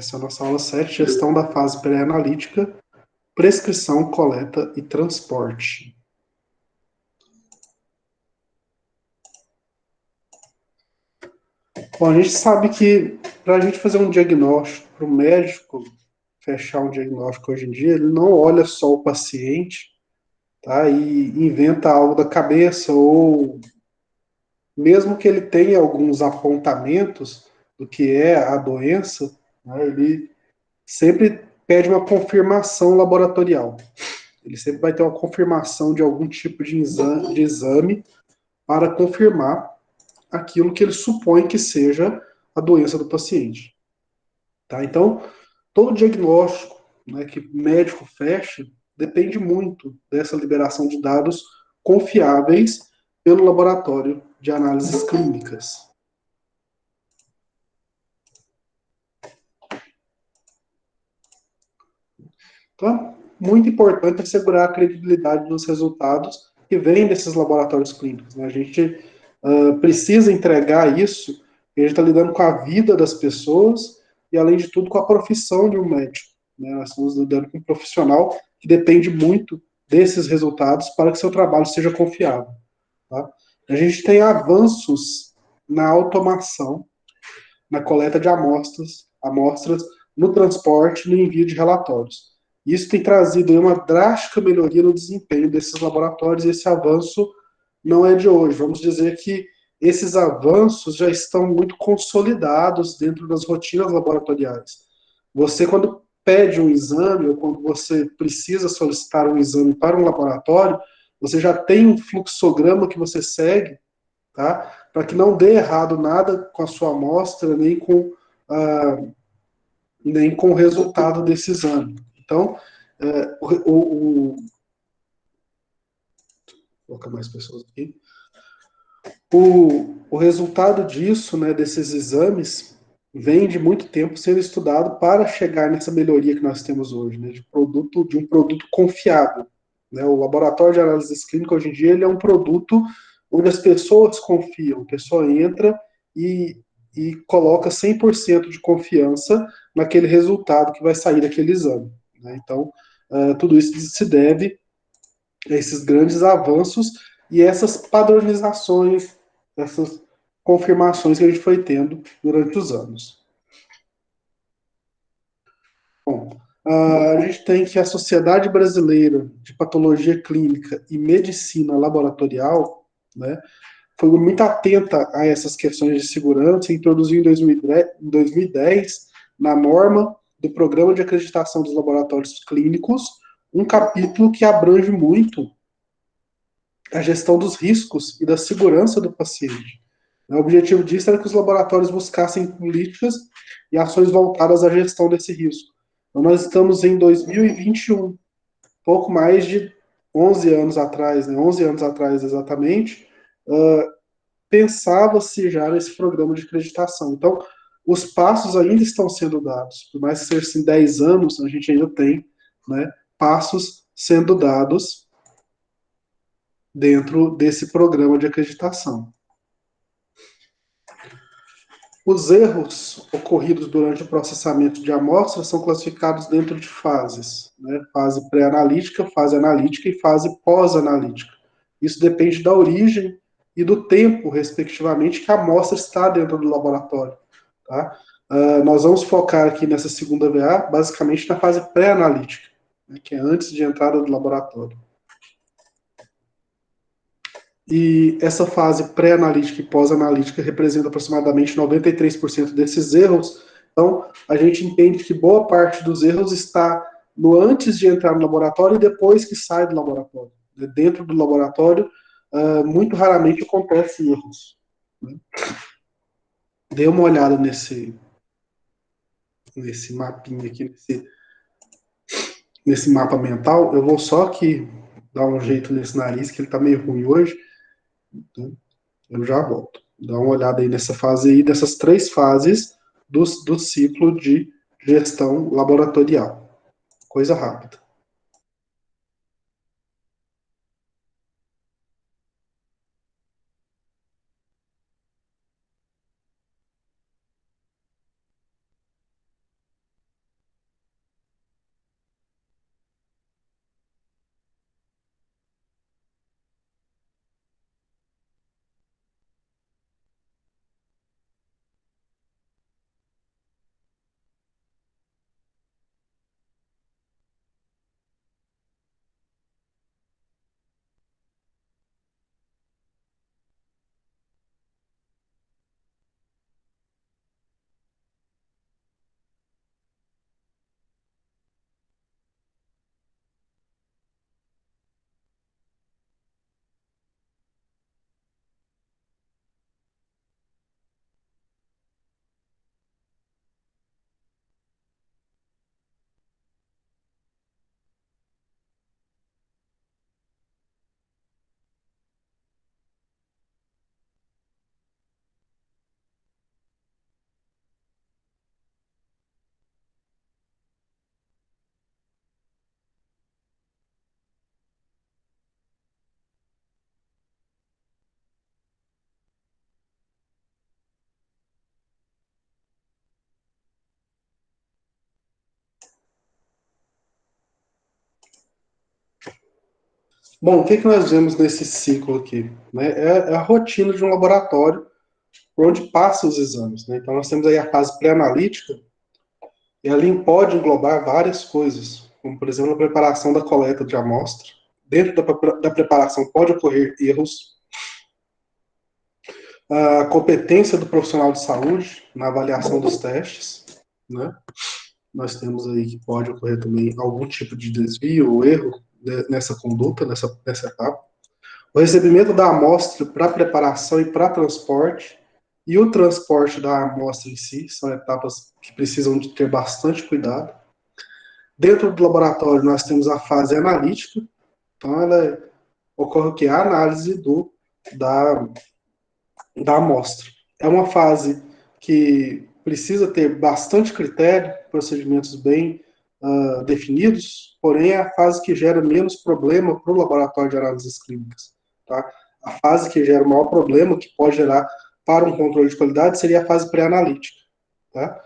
Essa é a nossa aula 7, gestão da fase pré-analítica, prescrição, coleta e transporte. Bom, a gente sabe que para a gente fazer um diagnóstico, para o médico fechar um diagnóstico hoje em dia, ele não olha só o paciente, tá, e inventa algo da cabeça, ou mesmo que ele tenha alguns apontamentos do que é a doença, né, ele sempre pede uma confirmação laboratorial. Ele sempre vai ter uma confirmação de algum tipo de exame para confirmar aquilo que ele supõe que seja a doença do paciente. Tá? Então, todo diagnóstico, né, que o médico fecha depende muito dessa liberação de dados confiáveis pelo laboratório de análises clínicas. Então, é muito importante assegurar a credibilidade dos resultados que vêm desses laboratórios clínicos. Né? A gente precisa entregar isso, a gente está lidando com a vida das pessoas e, além de tudo, com a profissão de um médico. Né? Nós estamos lidando com um profissional que depende muito desses resultados para que seu trabalho seja confiável. Tá? A gente tem avanços na automação, na coleta de amostras, no transporte e no envio de relatórios. Isso tem trazido uma drástica melhoria no desempenho desses laboratórios, e esse avanço não é de hoje. Vamos dizer que esses avanços já estão muito consolidados dentro das rotinas laboratoriais. Você, quando pede um exame, ou quando você precisa solicitar um exame para um laboratório, você já tem um fluxograma que você segue, tá? Para que não dê errado nada com a sua amostra, nem com o resultado desse exame. Então, vou colocar mais pessoas aqui. O resultado disso, né, desses exames, vem de muito tempo sendo estudado para chegar nessa melhoria que nós temos hoje, né, de um produto confiável. Né? O laboratório de análise clínica, hoje em dia, ele é um produto onde as pessoas confiam. A pessoa entra e coloca 100% de confiança naquele resultado que vai sair daquele exame. Né? Então, tudo isso se deve a esses grandes avanços e essas padronizações, essas confirmações que a gente foi tendo durante os anos. Bom, a gente tem que a Sociedade Brasileira de Patologia Clínica e Medicina Laboratorial, né, foi muito atenta a essas questões de segurança e introduziu em 2010, na norma do Programa de Acreditação dos Laboratórios Clínicos, um capítulo que abrange muito a gestão dos riscos e da segurança do paciente. O objetivo disso era que os laboratórios buscassem políticas e ações voltadas à gestão desse risco. Então, nós estamos em 2021, pouco mais de 11 anos atrás, né, 11 anos atrás exatamente, pensava-se já nesse programa de acreditação. Então, os passos ainda estão sendo dados. Por mais que seja assim, 10 anos, a gente ainda tem, né, passos sendo dados dentro desse programa de acreditação. Os erros ocorridos durante o processamento de amostras são classificados dentro de fases, né? Fase pré-analítica, fase analítica e fase pós-analítica. Isso depende da origem e do tempo, respectivamente, que a amostra está dentro do laboratório. Tá? Nós vamos focar aqui nessa segunda VA, basicamente na fase pré-analítica, né? Que é antes de entrada do laboratório. E essa fase pré-analítica e pós-analítica representa aproximadamente 93% desses erros. Então, a gente entende que boa parte dos erros está no antes de entrar no laboratório e depois que sai do laboratório. Dentro do laboratório, muito raramente acontecem erros. Né? Dê uma olhada nesse mapinha aqui, nesse mapa mental. Eu vou só aqui dar um jeito nesse nariz, que ele está meio ruim hoje. Né? Eu já volto. Dá uma olhada aí nessa fase aí, dessas 3 fases do ciclo de gestão laboratorial. Coisa rápida. Bom, o que nós vemos nesse ciclo aqui? Né? É a rotina de um laboratório por onde passam os exames. Né? Então, nós temos aí a fase pré-analítica, e ali pode englobar várias coisas, como, por exemplo, a preparação da coleta de amostra. Dentro da preparação pode ocorrer erros, a competência do profissional de saúde na avaliação dos testes, né? Nós temos aí que pode ocorrer também algum tipo de desvio ou erro nessa conduta, nessa etapa. O recebimento da amostra para preparação e para transporte, e o transporte da amostra em si, são etapas que precisam de ter bastante cuidado. Dentro do laboratório, nós temos a fase analítica, então ocorre o que? A análise da, da amostra. É uma fase que precisa ter bastante critério, procedimentos bem definidos, porém é a fase que gera menos problema para o laboratório de análises clínicas. Tá? A fase que gera o maior problema, que pode gerar para um controle de qualidade, seria a fase pré-analítica. Tá?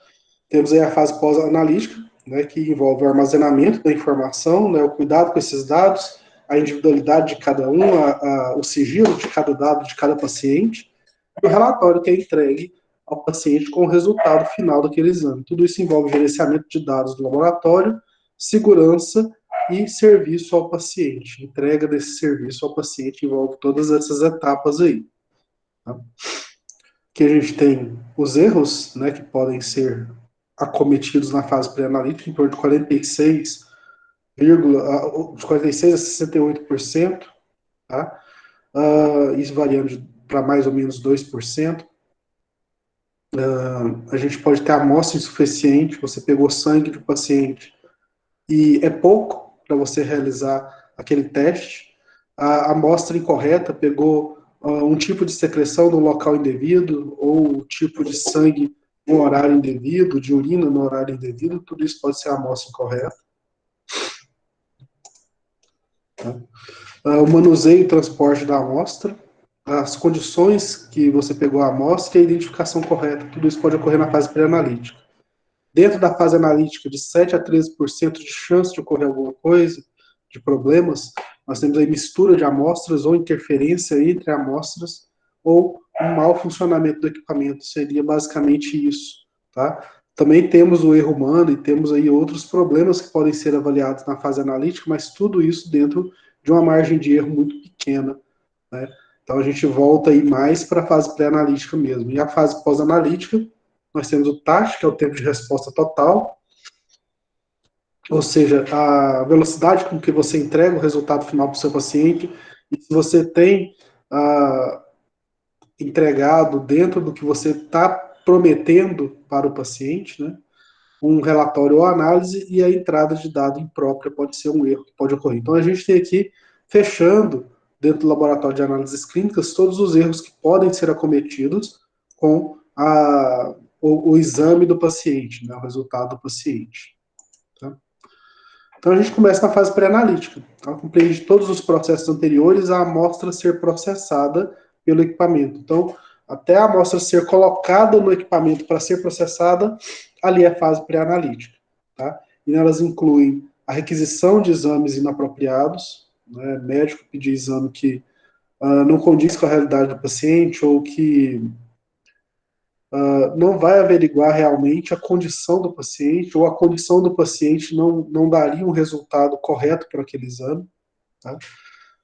Temos aí a fase pós-analítica, né, que envolve o armazenamento da informação, né, o cuidado com esses dados, a individualidade de cada um, o sigilo de cada dado de cada paciente, e o relatório que é entregue ao paciente com o resultado final daquele exame. Tudo isso envolve gerenciamento de dados do laboratório, segurança e serviço ao paciente. Entrega desse serviço ao paciente envolve todas essas etapas aí. Tá? Que a gente tem os erros, né, que podem ser acometidos na fase pré-analítica, em torno de 46, de 46 a 68%, tá? Isso variando para mais ou menos 2%. A gente pode ter amostra insuficiente, você pegou sangue do paciente e é pouco para você realizar aquele teste. A amostra incorreta pegou um tipo de secreção no local indevido, ou tipo de sangue no horário indevido, de urina no horário indevido, tudo isso pode ser a amostra incorreta. Tá? O manuseio e transporte da amostra, as condições que você pegou a amostra e a identificação correta, tudo isso pode ocorrer na fase pré-analítica. Dentro da fase analítica, de 7 a 13% de chance de ocorrer alguma coisa, de problemas, nós temos aí mistura de amostras ou interferência entre amostras, ou um mau funcionamento do equipamento, seria basicamente isso, tá? Também temos o erro humano e temos aí outros problemas que podem ser avaliados na fase analítica, mas tudo isso dentro de uma margem de erro muito pequena, né? Então a gente volta aí mais para a fase pré-analítica mesmo. E a fase pós-analítica, nós temos o TAT, que é o tempo de resposta total, ou seja, a velocidade com que você entrega o resultado final para o seu paciente, e se você tem entregado dentro do que você está prometendo para o paciente, né, um relatório ou análise, e a entrada de dado imprópria pode ser um erro que pode ocorrer. Então a gente tem aqui, fechando, dentro do laboratório de análises clínicas, todos os erros que podem ser acometidos com o exame do paciente, né, o resultado do paciente. Tá? Então a gente começa na fase pré-analítica. Ela compreende todos os processos anteriores à amostra ser processada pelo equipamento. Então, até a amostra ser colocada no equipamento para ser processada, ali é a fase pré-analítica. Tá? E elas incluem a requisição de exames inapropriados, né, médico pedir exame que não condiz com a realidade do paciente ou que não vai averiguar realmente a condição do paciente, ou a condição do paciente não daria um resultado correto para aquele exame. Tá?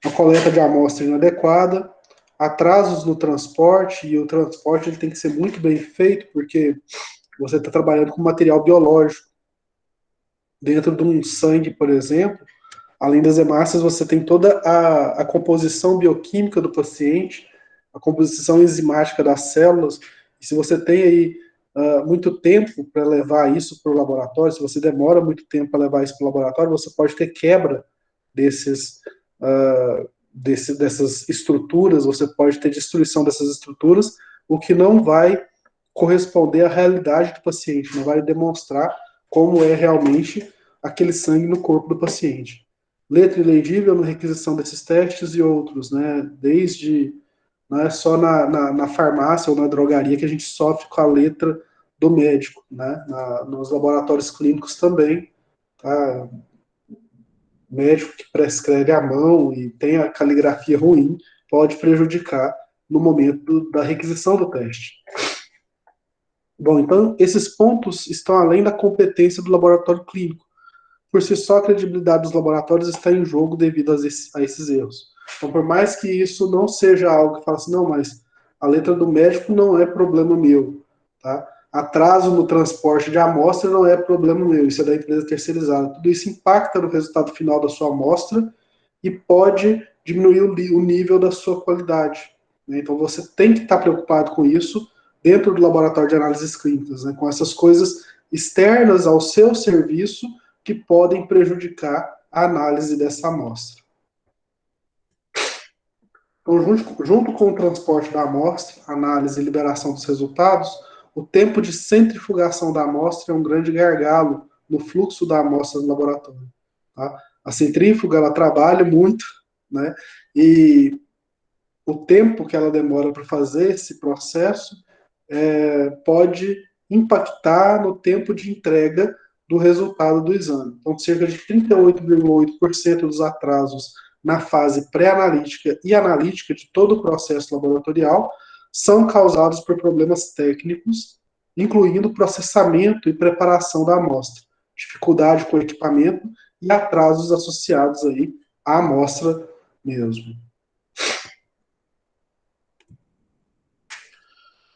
A coleta de amostra inadequada, atrasos no transporte, e o transporte ele tem que ser muito bem feito, porque você está trabalhando com material biológico. Dentro de um sangue, por exemplo, além das hemácias, você tem toda a composição bioquímica do paciente, a composição enzimática das células, e se você tem aí muito tempo para levar isso para o laboratório, se você demora muito tempo para levar isso para o laboratório, você pode ter quebra dessas estruturas, você pode ter destruição dessas estruturas, o que não vai corresponder à realidade do paciente, não vai demonstrar como é realmente aquele sangue no corpo do paciente. Letra ilegível na requisição desses testes e outros, né? Desde não é só na farmácia ou na drogaria que a gente sofre com a letra do médico, né? Nos laboratórios clínicos também, tá? médico que prescreve à mão e tem a caligrafia ruim pode prejudicar no momento da requisição do teste. Bom, então, esses pontos estão além da competência do laboratório clínico. Por si só, a credibilidade dos laboratórios está em jogo devido a esses erros. Então, por mais que isso não seja algo que fala assim, não, mas a letra do médico não é problema meu, tá? Atraso no transporte de amostra não é problema meu, isso é da empresa terceirizada. Tudo isso impacta no resultado final da sua amostra e pode diminuir o nível da sua qualidade. Né? Então, você tem que estar preocupado com isso dentro do laboratório de análises clínicas, né? Com essas coisas externas ao seu serviço que podem prejudicar a análise dessa amostra. Então, junto com o transporte da amostra, análise e liberação dos resultados, o tempo de centrifugação da amostra é um grande gargalo no fluxo da amostra do laboratório. Tá? A centrífuga, ela trabalha muito, né? E o tempo que ela demora para fazer esse processo pode impactar no tempo de entrega do resultado do exame. Então, cerca de 38,8% dos atrasos na fase pré-analítica e analítica de todo o processo laboratorial são causados por problemas técnicos, incluindo processamento e preparação da amostra, dificuldade com o equipamento e atrasos associados aí à amostra mesmo.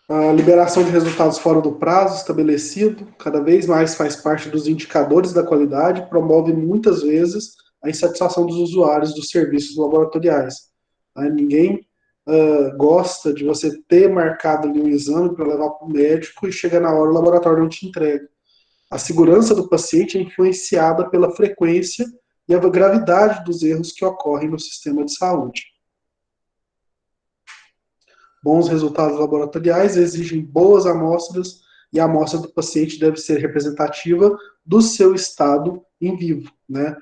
A liberação de resultados fora do prazo estabelecido, cada vez mais faz parte dos indicadores da qualidade, promove muitas vezes a insatisfação dos usuários dos serviços laboratoriais. Ninguém gosta de você ter marcado ali um exame para levar para o médico e chega na hora o laboratório não te entrega. A segurança do paciente é influenciada pela frequência e a gravidade dos erros que ocorrem no sistema de saúde. Bons resultados laboratoriais exigem boas amostras e a amostra do paciente deve ser representativa do seu estado em vivo, né?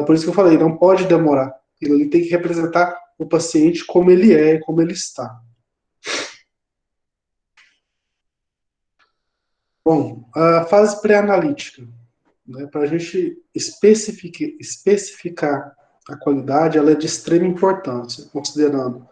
Por isso que eu falei, não pode demorar. Ele tem que representar o paciente como ele é e como ele está. Bom, a fase pré-analítica, né? Para a gente especificar a qualidade, ela é de extrema importância, considerando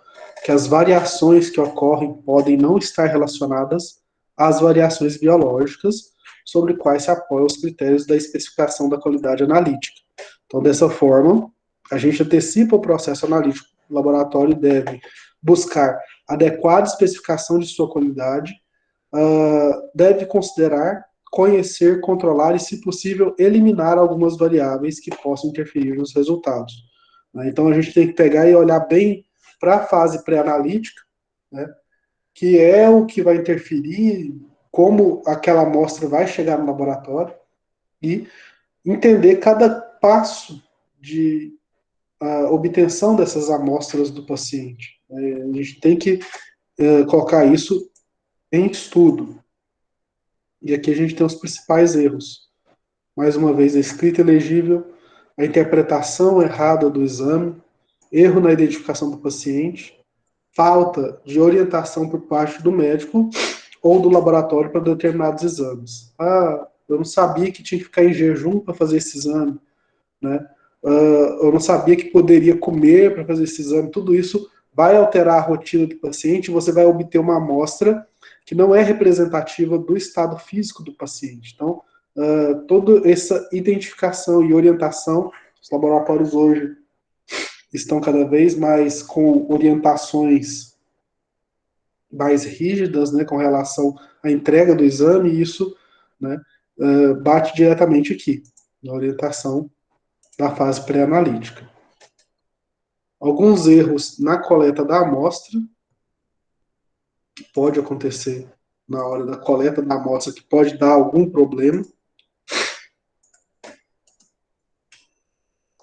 que as variações que ocorrem podem não estar relacionadas às variações biológicas sobre quais se apoiam os critérios da especificação da qualidade analítica. Então, dessa forma, a gente antecipa o processo analítico. O laboratório deve buscar adequada especificação de sua qualidade, deve considerar, conhecer, controlar e, se possível, eliminar algumas variáveis que possam interferir nos resultados. Então, a gente tem que pegar e olhar bem para a fase pré-analítica, né, que é o que vai interferir como aquela amostra vai chegar no laboratório e entender cada passo de obtenção dessas amostras do paciente. A gente tem que colocar isso em estudo. E aqui a gente tem os principais erros. Mais uma vez, a escrita ilegível, a interpretação errada do exame, erro na identificação do paciente, falta de orientação por parte do médico ou do laboratório para determinados exames. Eu não sabia que tinha que ficar em jejum para fazer esse exame, né? Eu não sabia que poderia comer para fazer esse exame. Tudo isso vai alterar a rotina do paciente e você vai obter uma amostra que não é representativa do estado físico do paciente. Então, toda essa identificação e orientação, os laboratórios hoje estão cada vez mais com orientações mais rígidas, né, com relação à entrega do exame, e isso, né, bate diretamente aqui, na orientação da fase pré-analítica. Alguns erros na coleta da amostra, que pode acontecer na hora da coleta da amostra, que pode dar algum problema.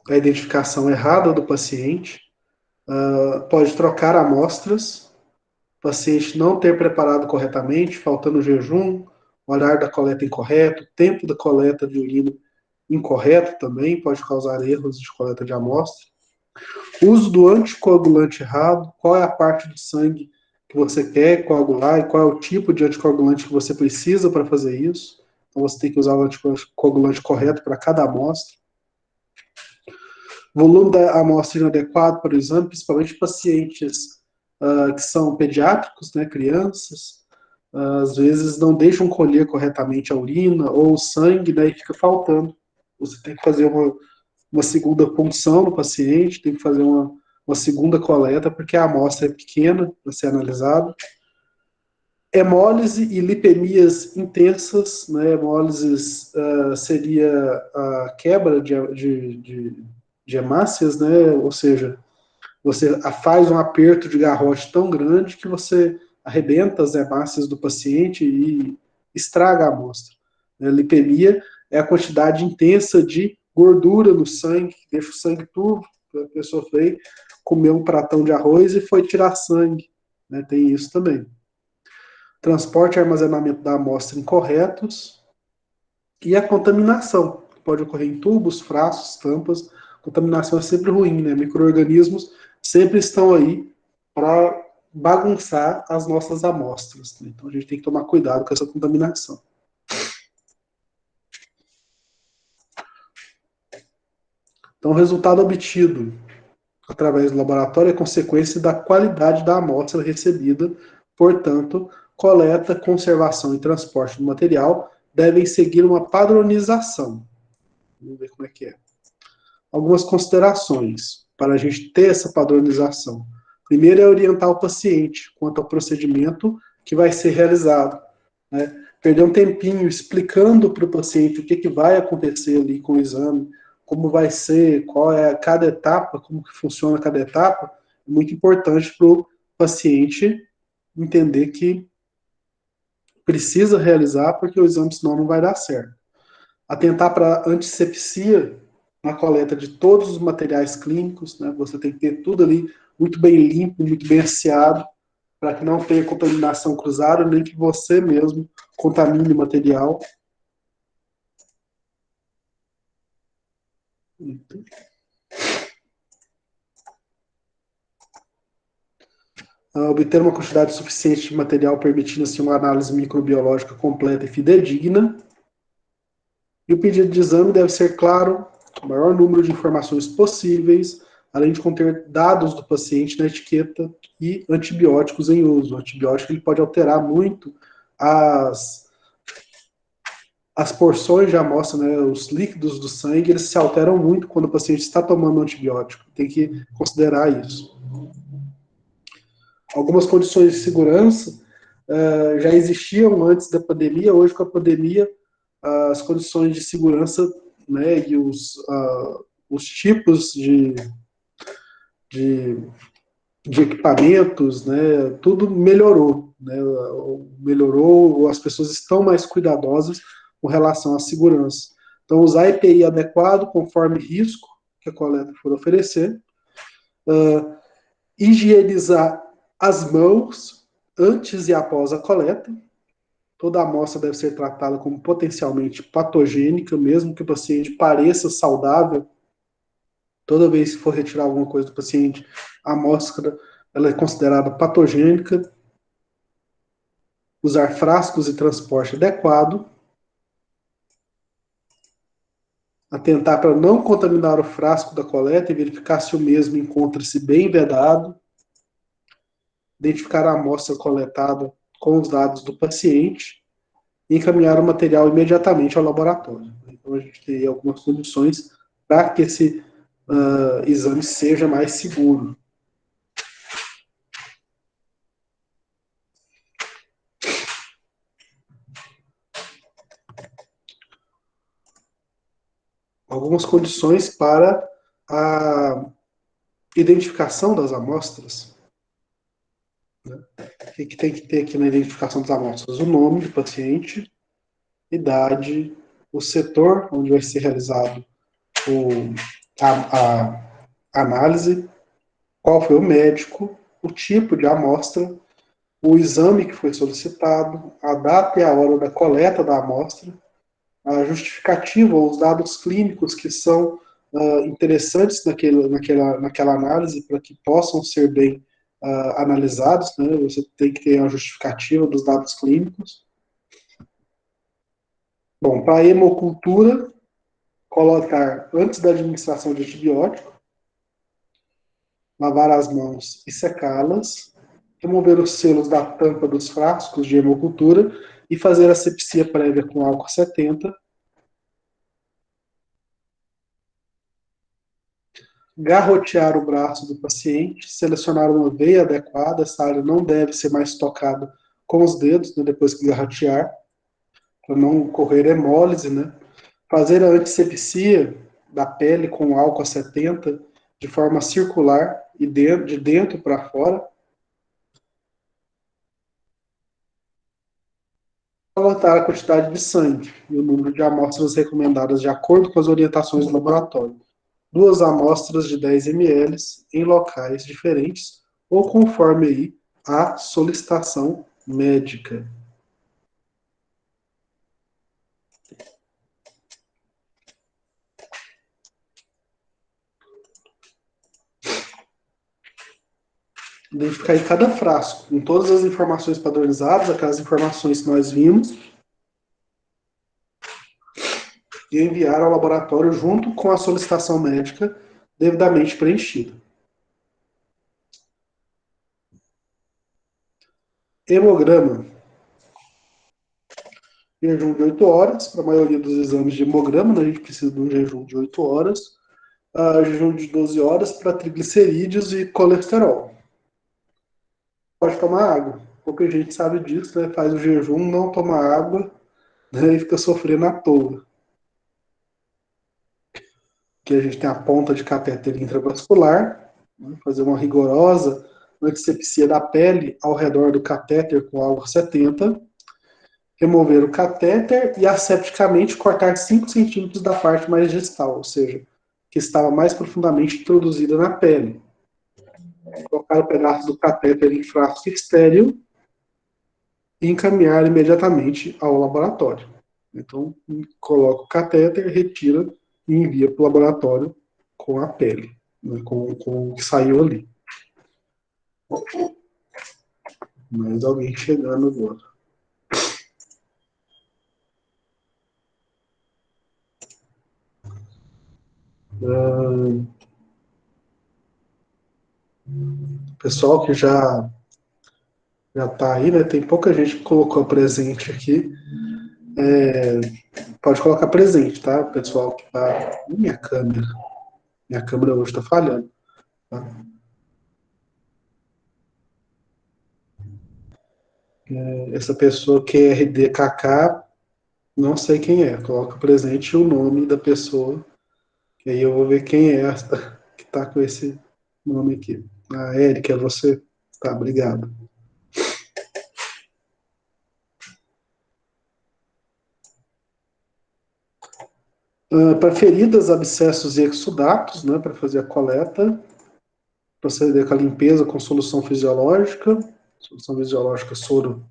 A identificação errada do paciente, pode trocar amostras, o paciente não ter preparado corretamente, faltando jejum, horário da coleta incorreto, tempo da coleta de urina incorreto também pode causar erros de coleta de amostra. Uso do anticoagulante errado, qual é a parte do sangue que você quer coagular e qual é o tipo de anticoagulante que você precisa para fazer isso. Então você tem que usar o anticoagulante correto para cada amostra. Volume da amostra inadequado para o exame, principalmente pacientes que são pediátricos, né, crianças, às vezes não deixam colher corretamente a urina ou o sangue, daí fica faltando. Você tem que fazer uma segunda punção no paciente, tem que fazer uma segunda coleta, porque a amostra é pequena para ser analisada. Hemólise e lipemias intensas, né? Hemólises seria a quebra de hemácias, né? Ou seja, você faz um aperto de garrote tão grande que você arrebenta as hemácias do paciente e estraga a amostra. Lipemia é a quantidade intensa de gordura no sangue, que deixa o sangue turvo. A pessoa foi comer um pratão de arroz e foi tirar sangue. Né? Tem isso também. Transporte e armazenamento da amostra incorretos e a contaminação, que pode ocorrer em tubos, frascos, tampas. Contaminação é sempre ruim, né? Micro-organismos sempre estão aí para bagunçar as nossas amostras. Né? Então a gente tem que tomar cuidado com essa contaminação. Então o resultado obtido através do laboratório é consequência da qualidade da amostra recebida, portanto, coleta, conservação e transporte do material devem seguir uma padronização. Vamos ver como é que é. Algumas considerações para a gente ter essa padronização. Primeiro é orientar o paciente quanto ao procedimento que vai ser realizado. Né? Perder um tempinho explicando para o paciente o que vai acontecer ali com o exame, como vai ser, qual é cada etapa, como que funciona cada etapa, é muito importante para o paciente entender que precisa realizar, porque o exame senão não vai dar certo. Atentar para a antisepsia na coleta de todos os materiais clínicos, né? Você tem que ter tudo ali muito bem limpo, muito bem asseado, para que não tenha contaminação cruzada, nem que você mesmo contamine o material. Obter uma quantidade suficiente de material permitindo assim, uma análise microbiológica completa e fidedigna. E o pedido de exame deve ser claro, o maior número de informações possíveis, além de conter dados do paciente na etiqueta e antibióticos em uso. O antibiótico ele pode alterar muito as porções de amostra, né, os líquidos do sangue, eles se alteram muito quando o paciente está tomando antibiótico. Tem que considerar isso. Algumas condições de segurança já existiam antes da pandemia, hoje com a pandemia, as condições de segurança, né, e os tipos de, de equipamentos, né, tudo melhorou, né, melhorou, as pessoas estão mais cuidadosas com relação à segurança. Então, usar EPI adequado conforme risco que a coleta for oferecer, higienizar as mãos antes e após a coleta. Toda amostra deve ser tratada como potencialmente patogênica, mesmo que o paciente pareça saudável. Toda vez que for retirar alguma coisa do paciente, a amostra ela é considerada patogênica. Usar frascos e transporte adequado. Atentar para não contaminar o frasco da coleta e verificar se o mesmo encontra-se bem vedado. Identificar a amostra coletada com os dados do paciente e encaminhar o material imediatamente ao laboratório. Então, a gente tem algumas condições para que esse exame seja mais seguro. Algumas condições para a identificação das amostras. Né? O que tem que ter aqui na identificação das amostras? O nome do paciente, idade, o setor onde vai ser realizado a análise, qual foi o médico, o tipo de amostra, o exame que foi solicitado, a data e a hora da coleta da amostra, a justificativa, os dados clínicos que são interessantes naquela análise para que possam ser bem analisados, né? Você tem que ter a justificativa dos dados clínicos. Bom, para a hemocultura, colocar antes da administração de antibiótico, lavar as mãos e secá-las, remover os selos da tampa dos frascos de hemocultura e fazer a asepsia prévia com álcool 70, garrotear o braço do paciente, selecionar uma veia adequada, essa área não deve ser mais tocada com os dedos, né, depois que garrotear, para não ocorrer hemólise, né? Fazer a antisepsia da pele com álcool 70 de forma circular e de dentro para fora. Coletar a quantidade de sangue e o número de amostras recomendadas de acordo com as orientações do laboratório. 2 amostras de 10 ml em locais diferentes ou conforme aí a solicitação médica. Identificar em cada frasco, com todas as informações padronizadas, aquelas informações que nós vimos, e enviar ao laboratório junto com a solicitação médica devidamente preenchida. Hemograma. Jejum de 8 horas. Para a maioria dos exames de hemograma, né, a gente precisa de um jejum de 8 horas. Jejum de 12 horas para triglicerídeos e colesterol. Pode tomar água. Pouca gente sabe disso, né? Faz o jejum, não toma água, né, e fica sofrendo à toa. Que a gente tem a ponta de catéter intravascular, né, fazer uma rigorosa antisepsia da pele ao redor do catéter com álcool 70, remover o catéter e asepticamente cortar 5 centímetros da parte mais distal, ou seja, que estava mais profundamente introduzida na pele. Colocar o pedaço do catéter em frasco estéril e encaminhar imediatamente ao laboratório. Então, coloca o catéter, retira e envia para o laboratório com a pele, né, com o que saiu ali. Mais alguém chegando agora. Pessoal que já está aí, né? Tem pouca gente que colocou presente aqui. Pode colocar presente, tá? Pessoal que tá. Minha câmera. Minha câmera hoje está falhando. Tá? Essa pessoa que é RDKK, não sei quem é. Coloca presente e o nome da pessoa. E aí eu vou ver quem é essa que está com esse nome aqui. Ah, Érica, é você? Tá, obrigado. Para feridas, abscessos e exudatos, né, para fazer a coleta, proceder com a limpeza com solução fisiológica soro,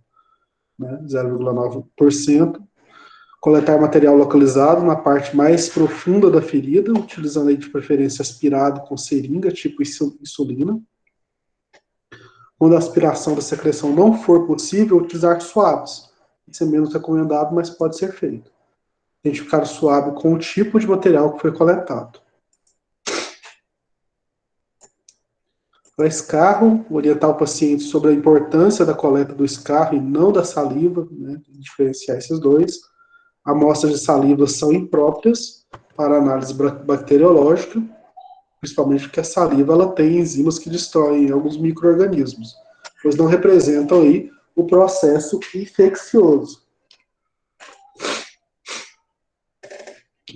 né, 0,9%, coletar material localizado na parte mais profunda da ferida, utilizando aí de preferência aspirado com seringa, tipo insulina. Quando a aspiração da secreção não for possível, utilizar suaves. Isso é menos recomendado, mas pode ser feito. Identificar o suave com o tipo de material que foi coletado. Para escarro, orientar o paciente sobre a importância da coleta do escarro e não da saliva, né, diferenciar esses dois. Amostras de saliva são impróprias para análise bacteriológica, principalmente porque a saliva ela tem enzimas que destroem alguns micro-organismos, pois não representam aí o processo infeccioso.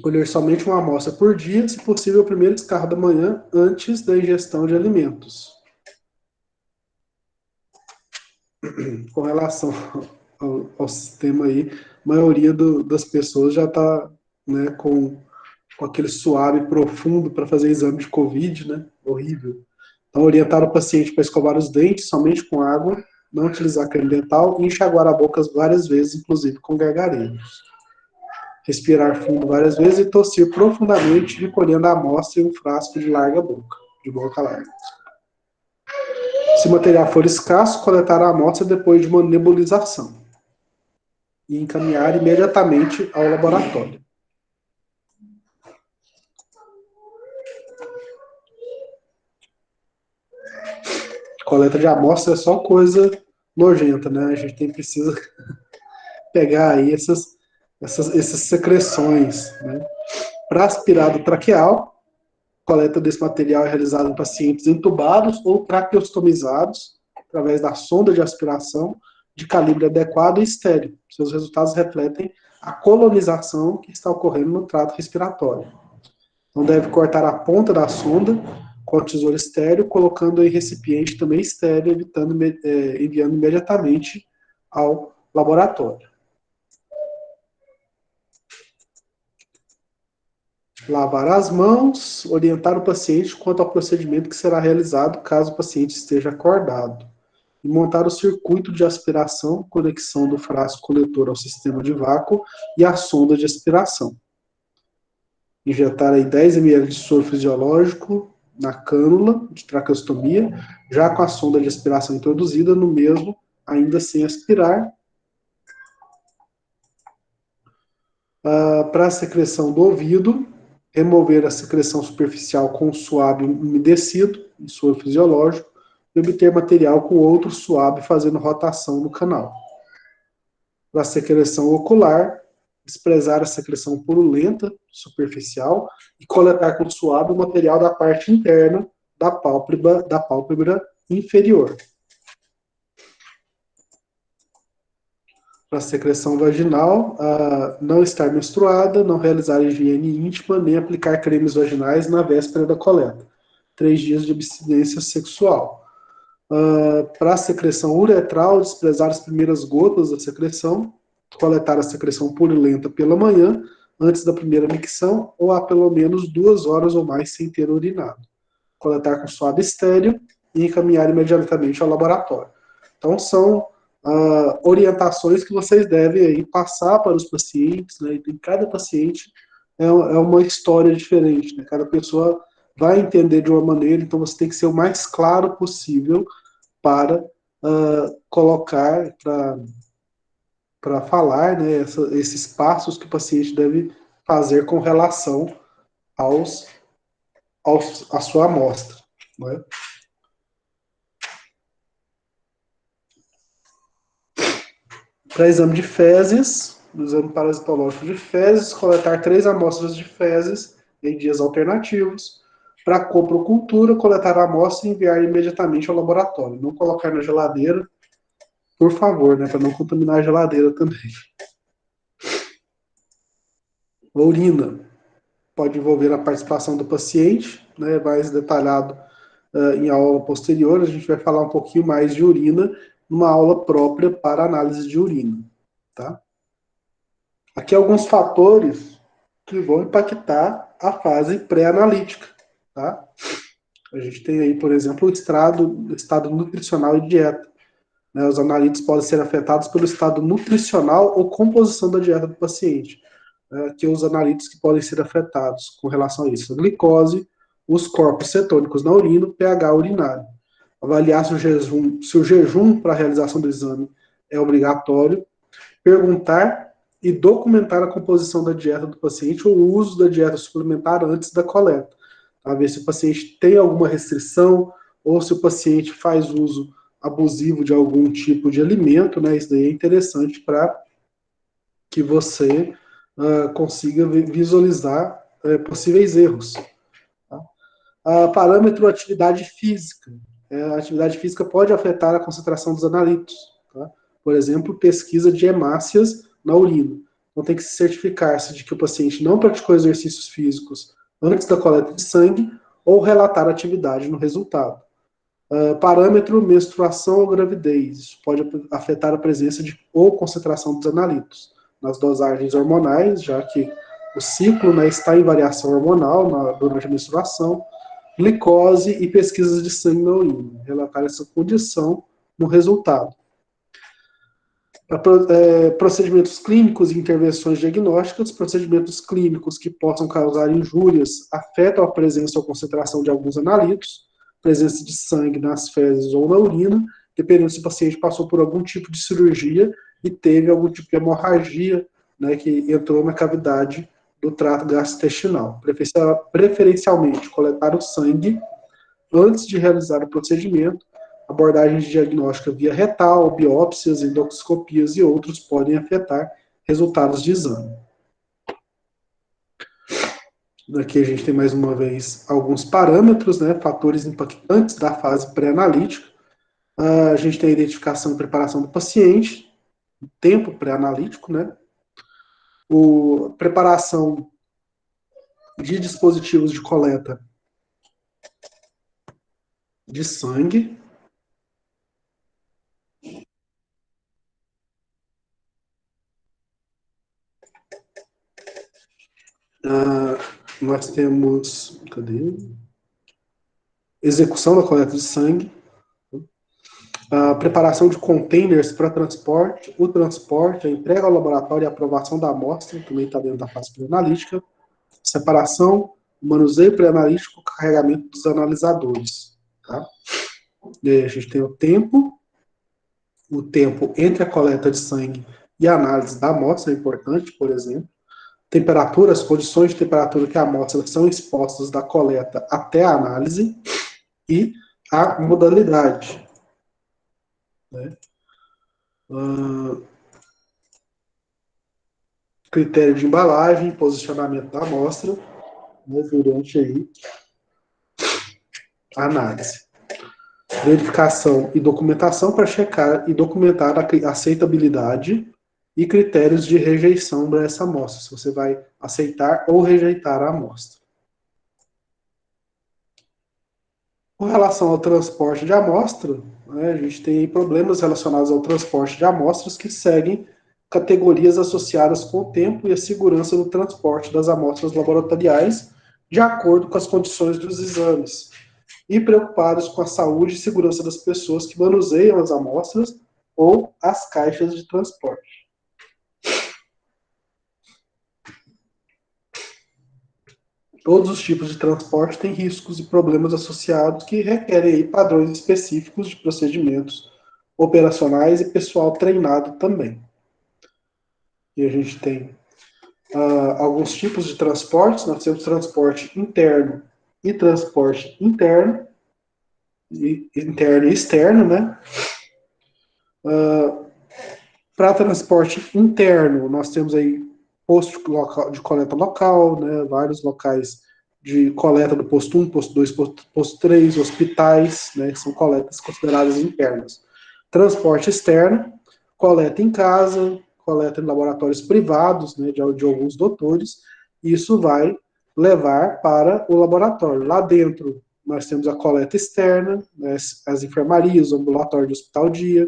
Colher somente uma amostra por dia, se possível, o primeiro escarro da manhã, antes da ingestão de alimentos. Com relação ao sistema aí, a maioria das pessoas já está, né, com aquele suave profundo para fazer exame de Covid, né? Horrível. Então, orientar o paciente para escovar os dentes somente com água, não utilizar creme dental e enxaguar a boca várias vezes, inclusive com gargarejos. Respirar fundo várias vezes e tossir profundamente, recolhendo a amostra em um frasco de larga boca, de boca larga. Se o material for escasso, coletar a amostra depois de uma nebulização e encaminhar imediatamente ao laboratório. coleta de amostra é só coisa nojenta, né? A gente precisa pegar aí essas secreções, né? Para aspirado traqueal, coleta desse material é realizada em pacientes entubados ou traqueostomizados, através da sonda de aspiração de calibre adequado e estéril. Seus resultados refletem a colonização que está ocorrendo no trato respiratório. Então, deve cortar a ponta da sonda com a tesoura estéreo, colocando em recipiente também estéreo, enviando imediatamente ao laboratório. Lavar as mãos, orientar o paciente quanto ao procedimento que será realizado caso o paciente esteja acordado. E montar o circuito de aspiração, conexão do frasco coletor ao sistema de vácuo e a sonda de aspiração. Injetar aí 10 ml de soro fisiológico na cânula de traqueostomia, já com a sonda de aspiração introduzida no mesmo, ainda sem aspirar. Para a secreção do ouvido, remover a secreção superficial com suave umedecido, em soro fisiológico, e obter material com outro suave fazendo rotação no canal. Para a secreção ocular, desprezar a secreção purulenta, superficial, e coletar com suave o material da parte interna da pálpebra inferior. Para a secreção vaginal, não estar menstruada, não realizar higiene íntima, nem aplicar cremes vaginais na véspera da coleta. 3 dias de abstinência sexual. Para a secreção uretral, desprezar as primeiras gotas da secreção, coletar a secreção purulenta pela manhã, antes da primeira micção, ou há pelo menos 2 horas ou mais sem ter urinado. Coletar com suave estéreo e encaminhar imediatamente ao laboratório. Então, são orientações que vocês devem aí passar para os pacientes, né? E cada paciente é uma história diferente, né? Cada pessoa vai entender de uma maneira, então você tem que ser o mais claro possível para colocar, para falar, né, esses passos que o paciente deve fazer com relação à sua amostra. Né? Para exame de fezes, no exame parasitológico de fezes, coletar 3 amostras de fezes em dias alternativos. Para coprocultura, coletar a amostra e enviar imediatamente ao laboratório. Não colocar na geladeira, por favor, né, para não contaminar a geladeira também. A urina pode envolver a participação do paciente, né, mais detalhado em aula posterior. A gente vai falar um pouquinho mais de urina numa aula própria para análise de urina. Tá? Aqui alguns fatores que vão impactar a fase pré-analítica. Tá? A gente tem aí, por exemplo, o estado nutricional e dieta. Né? Os analíticos podem ser afetados pelo estado nutricional ou composição da dieta do paciente. Que os analíticos que podem ser afetados com relação a isso. A glicose, os corpos cetônicos na urina, o pH urinário. Avaliar se o jejum para a realização do exame é obrigatório. Perguntar e documentar a composição da dieta do paciente ou o uso da dieta suplementar antes da coleta. Para ver se o paciente tem alguma restrição ou se o paciente faz uso abusivo de algum tipo de alimento, né? Isso daí é interessante para que você consiga visualizar possíveis erros. Tá? Parâmetro atividade física. A atividade física pode afetar a concentração dos analíticos. Tá? Por exemplo, pesquisa de hemácias na urina. Então tem que se certificar-se de que o paciente não praticou exercícios físicos antes da coleta de sangue ou relatar atividade no resultado. Parâmetro menstruação ou gravidez. Isso pode afetar a presença ou concentração dos analíticos nas dosagens hormonais, já que o ciclo, né, está em variação hormonal durante a menstruação, glicose e pesquisas de sangue na urina, relatar essa condição no resultado. Procedimentos clínicos e intervenções diagnósticas, procedimentos clínicos que possam causar injúrias afetam a presença ou concentração de alguns analíticos, presença de sangue nas fezes ou na urina, dependendo se o paciente passou por algum tipo de cirurgia e teve algum tipo de hemorragia, né, que entrou na cavidade do trato gastrointestinal. Preferencialmente, coletar o sangue antes de realizar o procedimento abordagens de diagnóstica via retal, biópsias, endoscopias e outros podem afetar resultados de exame. Aqui a gente tem mais uma vez alguns parâmetros, né, fatores impactantes da fase pré-analítica. A gente tem a identificação e preparação do paciente, o tempo pré-analítico, né, preparação de dispositivos de coleta de sangue, nós temos, cadê? Execução da coleta de sangue, a preparação de containers para transporte, o transporte, a entrega ao laboratório e a aprovação da amostra, também está dentro da fase pré-analítica, separação, manuseio pré-analítico, carregamento dos analisadores. Tá? A gente tem o tempo entre a coleta de sangue e a análise da amostra é importante, por exemplo. Temperatura, as condições de temperatura que a amostra são expostas da coleta até a análise e a modalidade. Né? Critério de embalagem, posicionamento da amostra, né, durante aí a análise. Verificação e documentação para checar e documentar a aceitabilidade e critérios de rejeição dessa amostra, se você vai aceitar ou rejeitar a amostra. Com relação ao transporte de amostra, né, a gente tem problemas relacionados ao transporte de amostras que seguem categorias associadas com o tempo e a segurança do transporte das amostras laboratoriais, de acordo com as condições dos exames, e preocupados com a saúde e segurança das pessoas que manuseiam as amostras ou as caixas de transporte. Todos os tipos de transporte têm riscos e problemas associados que requerem aí padrões específicos de procedimentos operacionais e pessoal treinado também. E a gente tem alguns tipos de transportes. Nós temos transporte interno e transporte interno e externo, né? Para transporte interno, nós temos aí posto de coleta local, né? Vários locais de coleta do posto 1, posto 2, posto 3, hospitais, né? Que são coletas consideradas internas. Transporte externo, coleta em casa, coleta em laboratórios privados, né, de alguns doutores, e isso vai levar para o laboratório. Lá dentro, nós temos a coleta externa, né, as enfermarias, o ambulatório de hospital-dia,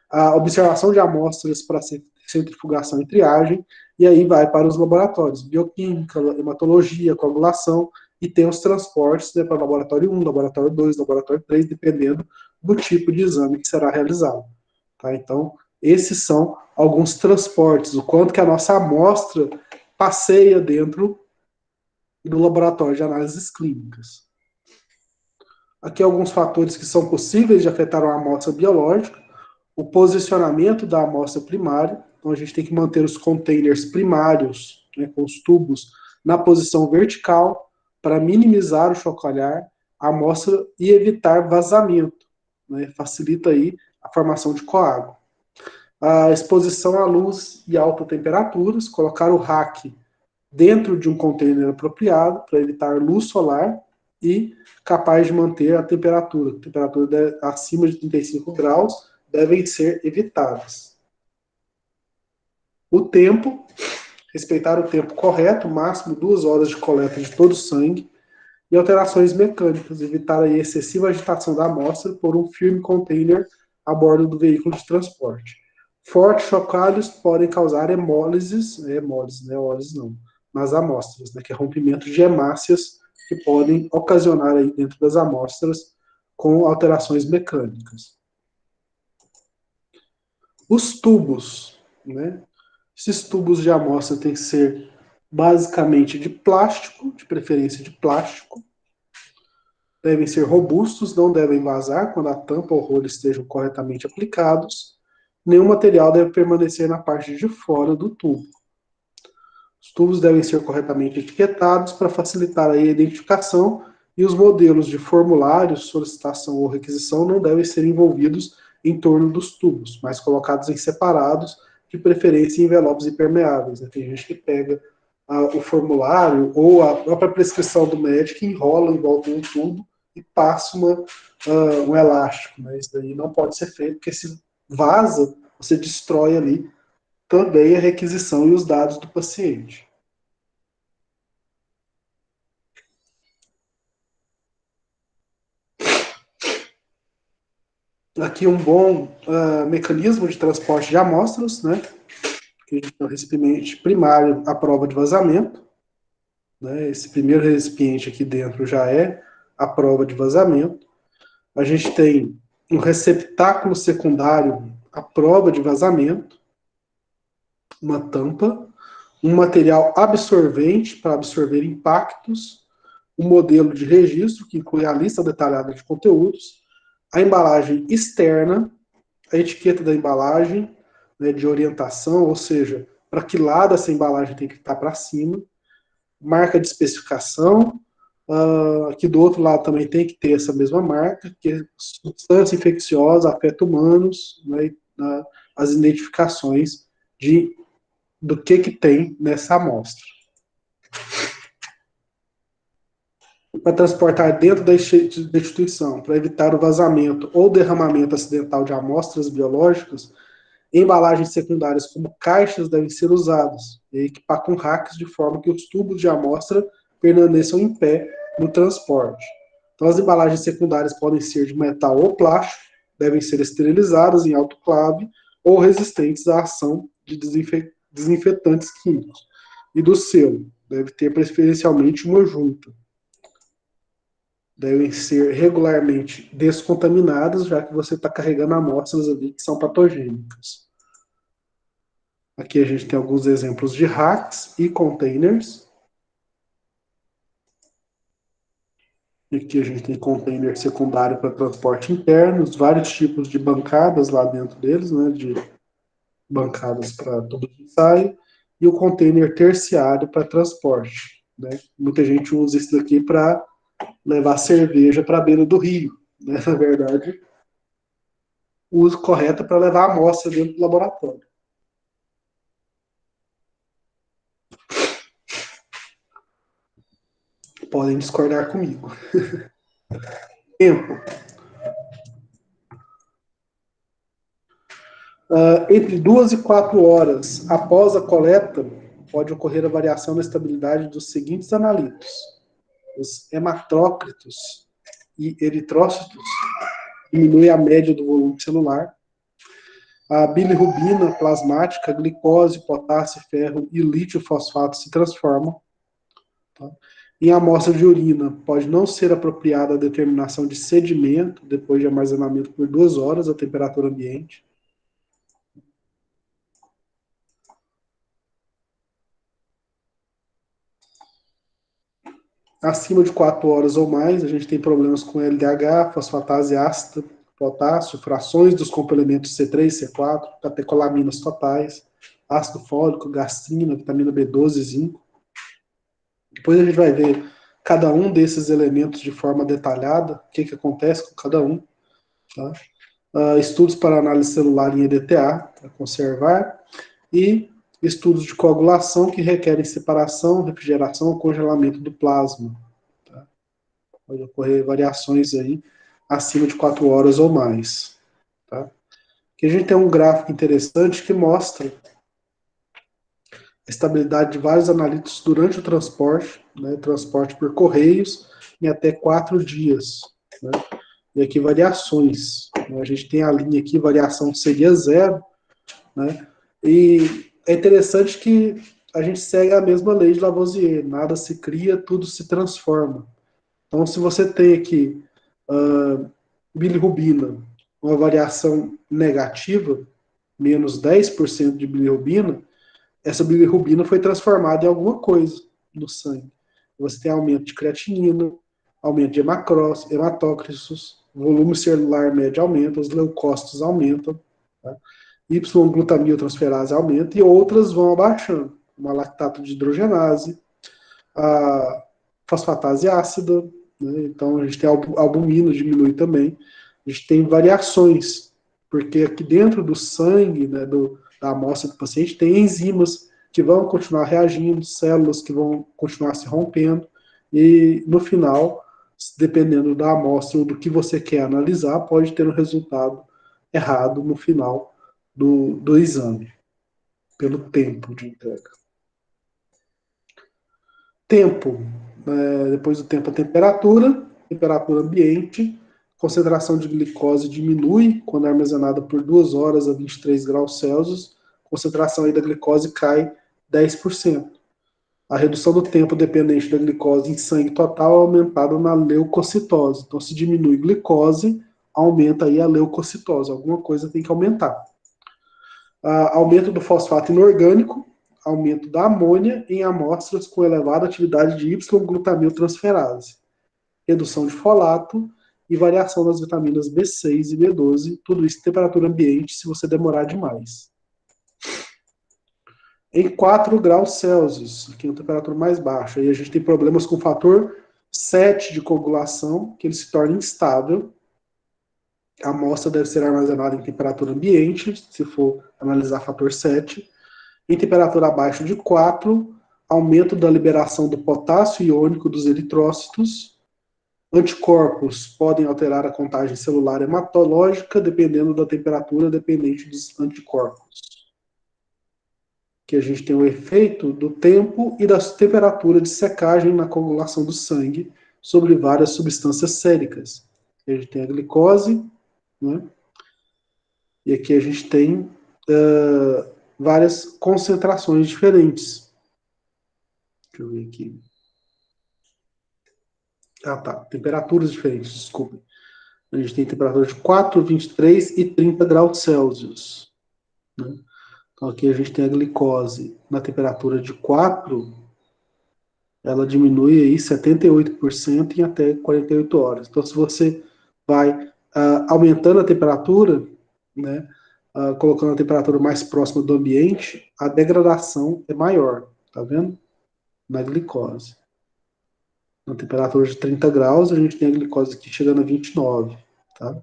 a observação de amostras para centrifugação e triagem, e aí vai para os laboratórios, bioquímica, hematologia, coagulação, e tem os transportes, né, para o laboratório 1, laboratório 2, laboratório 3, dependendo do tipo de exame que será realizado. Tá? Então, esses são alguns transportes, o quanto que a nossa amostra passeia dentro do laboratório de análises clínicas. Aqui alguns fatores que são possíveis de afetar uma amostra biológica: o posicionamento da amostra primária. Então, a gente tem que manter os containers primários, né, com os tubos, na posição vertical para minimizar o chocalhar a amostra e evitar vazamento. Né, facilita aí a formação de coágulo. A exposição à luz e alta temperaturas, colocar o rack dentro de um container apropriado para evitar luz solar e capaz de manter a temperatura. Temperatura acima de 35 graus devem ser evitadas. O tempo, respeitar o tempo correto, máximo 2 horas de coleta de todo o sangue, e alterações mecânicas, evitar a excessiva agitação da amostra por um firme container a bordo do veículo de transporte. Fortes chocalhos podem causar hemólises, né, não, nas amostras, né, que é rompimento de hemácias que podem ocasionar aí dentro das amostras com alterações mecânicas. Os tubos, né? Esses tubos de amostra têm que ser basicamente de plástico, de preferência de plástico. Devem ser robustos, não devem vazar quando a tampa ou o rolo estejam corretamente aplicados. Nenhum material deve permanecer na parte de fora do tubo. Os tubos devem ser corretamente etiquetados para facilitar a identificação E os modelos de formulário, solicitação ou requisição não devem ser envolvidos em torno dos tubos, mas colocados em separados, de preferência em envelopes impermeáveis. Né? Tem gente que pega o formulário ou a própria prescrição do médico, enrola em volta de um tubo e passa um elástico. Né? Isso daí não pode ser feito, porque se vaza, você destrói ali também a requisição e os dados do paciente. Aqui um bom mecanismo de transporte de amostras, né? Que a gente tem um recipiente primário à prova de vazamento. Né? Esse primeiro recipiente aqui dentro já é a prova de vazamento. A gente tem um receptáculo secundário à prova de vazamento, uma tampa, um material absorvente para absorver impactos, um modelo de registro, que inclui a lista detalhada de conteúdos, a embalagem externa, a etiqueta da embalagem, né, de orientação, ou seja, para que lado essa embalagem tem que estar para cima, marca de especificação, aqui do outro lado também tem que ter essa mesma marca, que é substância infecciosa, afeta humanos, né, as identificações do que tem nessa amostra. Para transportar dentro da instituição, para evitar o vazamento ou derramamento acidental de amostras biológicas, embalagens secundárias como caixas devem ser usadas e equipar com racks de forma que os tubos de amostra permaneçam em pé no transporte. Então, as embalagens secundárias podem ser de metal ou plástico, devem ser esterilizadas em autoclave ou resistentes à ação de desinfetantes químicos. E do selo, deve ter preferencialmente uma junta. Devem ser regularmente descontaminadas, já que você está carregando amostras ali que são patogênicas. Aqui a gente tem alguns exemplos de racks e containers. E aqui a gente tem container secundário para transporte interno, vários tipos de bancadas lá dentro deles, né, de bancadas para tubo de ensaio, e o container terciário para transporte. Né? Muita gente usa isso daqui para levar cerveja para a beira do rio. Né? Na verdade, o uso correto é para levar a amostra dentro do laboratório. Podem discordar comigo. Tempo. Entre 2 e 4 horas após a coleta, pode ocorrer a variação na estabilidade dos seguintes analitos: os hematócritos e eritrócitos, diminui a média do volume celular. A bilirrubina plasmática, glicose, potássio, ferro e lítio fosfato se transformam. Tá? Em amostra de urina, pode não ser apropriada a determinação de sedimento depois de armazenamento por 2 horas a temperatura ambiente. Acima de 4 horas ou mais, a gente tem problemas com LDH, fosfatase ácida, potássio, frações dos complementos C3, C4, catecolaminas totais, ácido fólico, gastrina, vitamina B12 e zinco. Depois a gente vai ver cada um desses elementos de forma detalhada, o que acontece com cada um. Tá? Estudos para análise celular em EDTA, para conservar, e estudos de coagulação que requerem separação, refrigeração ou congelamento do plasma. Tá? Pode ocorrer variações aí acima de 4 horas ou mais. Tá? Aqui a gente tem um gráfico interessante que mostra a estabilidade de vários analíticos durante o transporte, né, transporte por correios, em até 4 dias. Né? E aqui variações. Né? A gente tem a linha aqui, variação seria 0, né? E é interessante que a gente segue a mesma lei de Lavoisier, nada se cria, tudo se transforma. Então, se você tem aqui bilirrubina, uma variação negativa, menos 10% de bilirrubina, essa bilirrubina foi transformada em alguma coisa no sangue. Você tem aumento de creatinina, aumento de hematócritos, volume celular médio aumenta, os leucócitos aumentam, tá? Y-glutamiltransferase aumenta e outras vão abaixando, como a lactato de hidrogenase, a fosfatase ácida, né? Então, a gente tem albumina, diminui também. A gente tem variações, porque aqui dentro do sangue, né, da amostra do paciente, tem enzimas que vão continuar reagindo, células que vão continuar se rompendo, e no final, dependendo da amostra ou do que você quer analisar, pode ter um resultado errado no final do exame, pelo tempo de entrega. Tempo, depois do tempo, a temperatura ambiente, concentração de glicose diminui quando é armazenada por 2 horas a 23 graus Celsius, concentração aí da glicose cai 10%. A redução do tempo dependente da glicose em sangue total é aumentada na leucocitose. Então, se diminui glicose, aumenta aí a leucocitose. Alguma coisa tem que aumentar. Aumento do fosfato inorgânico, aumento da amônia em amostras com elevada atividade de Y-glutamiltransferase, redução de folato e variação das vitaminas B6 e B12, tudo isso em temperatura ambiente se você demorar demais. Em 4 graus Celsius, aqui é uma temperatura mais baixa, aí a gente tem problemas com o fator 7 de coagulação, que ele se torna instável. A amostra deve ser armazenada em temperatura ambiente, se for analisar fator 7. Em temperatura abaixo de 4, aumento da liberação do potássio iônico dos eritrócitos. Anticorpos podem alterar a contagem celular hematológica, dependendo da temperatura dependente dos anticorpos. Que a gente tem o efeito do tempo e da temperatura de secagem na coagulação do sangue sobre várias substâncias séricas. A gente tem a glicose, né? E aqui a gente tem várias concentrações diferentes. Deixa eu ver aqui. Temperaturas diferentes, desculpem. A gente tem temperaturas de 4, 23 e 30 graus Celsius. Né? Então aqui a gente tem a glicose na temperatura de 4, ela diminui aí 78% em até 48 horas. Então se você vai aumentando a temperatura, né, colocando a temperatura mais próxima do ambiente, a degradação é maior, tá vendo? Na glicose. Na temperatura de 30 graus, a gente tem a glicose aqui chegando a 29, tá?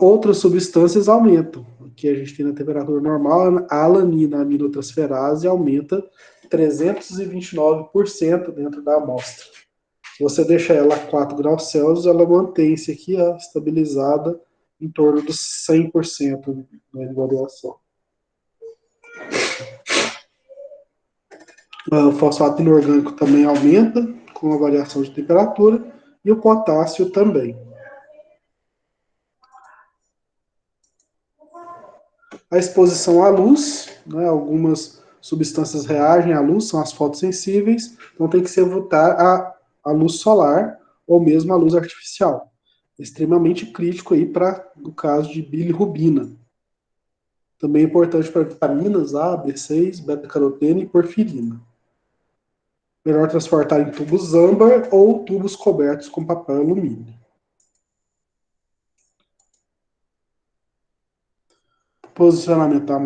Outras substâncias aumentam. Aqui a gente tem na temperatura normal, a alanina aminotransferase aumenta 329% dentro da amostra. Se você deixa ela a 4 graus Celsius, ela mantém-se aqui estabilizada em torno dos 100% de variação. O fosfato inorgânico também aumenta com a variação de temperatura e o potássio também. A exposição à luz, né, algumas substâncias reagem à luz, são as fotossensíveis, então tem que se evitar a luz solar ou mesmo a luz artificial. Extremamente crítico aí para o caso de bilirrubina. Também é importante para vitaminas A, B6, beta-caroteno e porfirina. Melhor transportar em tubos âmbar ou tubos cobertos com papel alumínio. Posicionamento da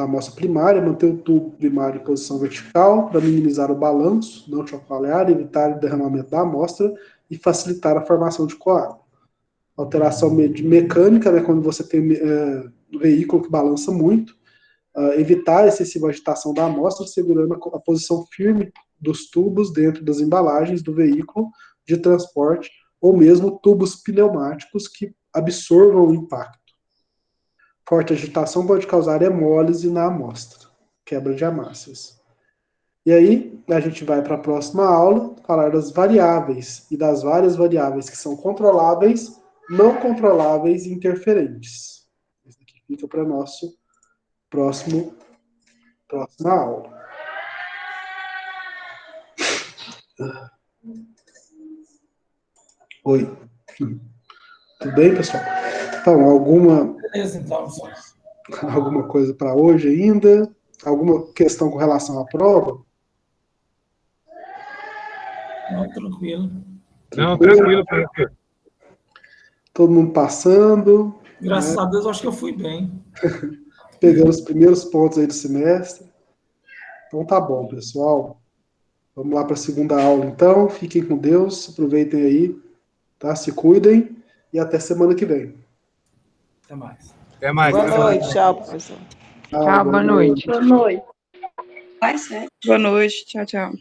amostra primária, manter o tubo primário em posição vertical para minimizar o balanço, não chacoalhar, evitar o derramamento da amostra e facilitar a formação de coágulo. Alteração mecânica, né, quando você tem um veículo que balança muito, evitar a excessiva agitação da amostra, segurando a posição firme dos tubos dentro das embalagens do veículo de transporte, ou mesmo tubos pneumáticos que absorvam o impacto. Forte agitação pode causar hemólise na amostra, quebra de amácias. E aí, a gente vai para a próxima aula, falar das variáveis e das várias variáveis que são controláveis, não controláveis e interferentes. Isso aqui fica para nosso próxima aula. Oi. Tudo bem, pessoal? Então, alguma coisa para hoje ainda? Alguma questão com relação à prova? Não, tranquilo. Não, tranquilo. Todo mundo passando. Graças a Deus, acho que eu fui bem. Pegando os primeiros pontos aí do semestre. Então tá bom, pessoal. Vamos lá para a segunda aula, então. Fiquem com Deus, aproveitem aí, tá? Se cuidem e até semana que vem. Até mais. Até mais. Boa noite, tchau, professor. Tchau, Boa noite. Boa noite. Boa noite. Tchau, tchau.